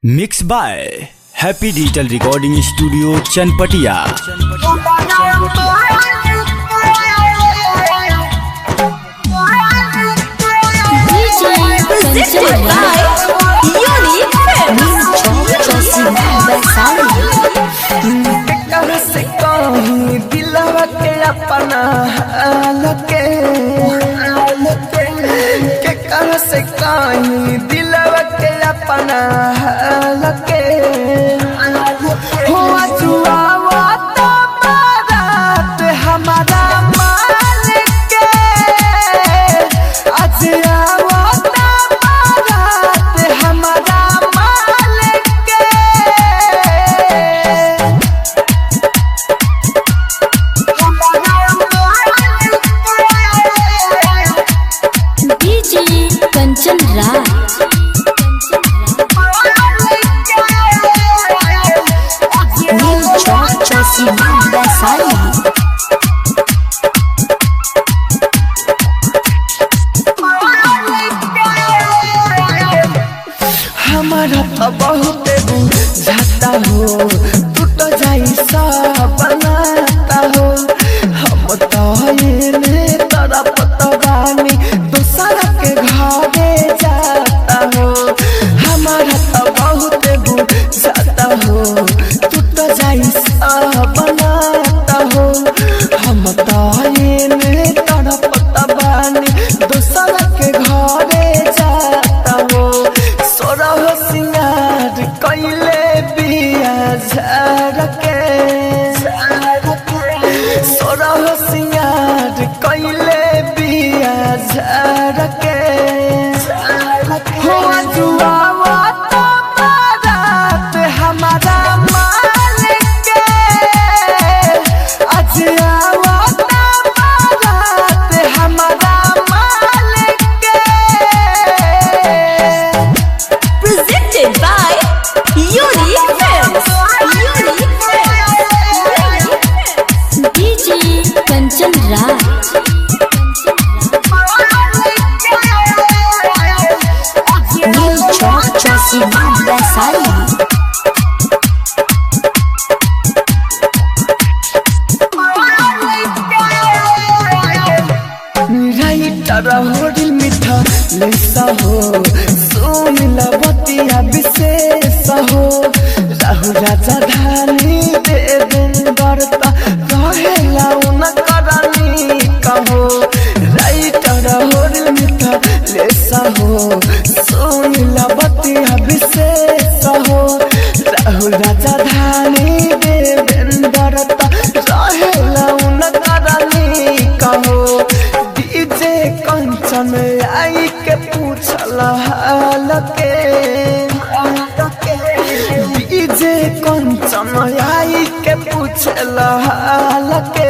Mix by happy digital recording studio Chanpatia. दिलवा के अपना लके से कहीं दिलवा के अपना लके हो जुआवा तो बारात हमारा मालिक के अजियावा तो बारात हमारा मालिक के कंचन राज हमारा तो बहुत बुझाता हो तू तो जैसा बनाता हो हम तो ये तरफ तो बानी दूसरा के घरे जाता हो हमारा तो बहुत बुझाता हो तू तो जैसा बनाता हो हम तो ये तरफ तो बानी दूसरा के घरे जाता हो सोरह सिंगार कैले बिया झरके सोरह सिंगार कैले बिया झरके हो जुआवा तो बारात हमारा मालिक के अजियावा तो बारात हमारा मालिक के presented by Unique Films. DJ Kanchan Raj होडिल मीठा लेसा हो सुमिला बतिया विशेष हो राहु राजा धानी देवेंद्रता कहेला उन करनी कहो राइटर होडिल मीठा लेसा हो सुमिला बतिया विशेष हो राहु राजा धानी देवेंद्रता कहेला उन करनी कहो डीजे कंचन आई के पूछल हाल के डीजे कंचन आई के पूछल हाल के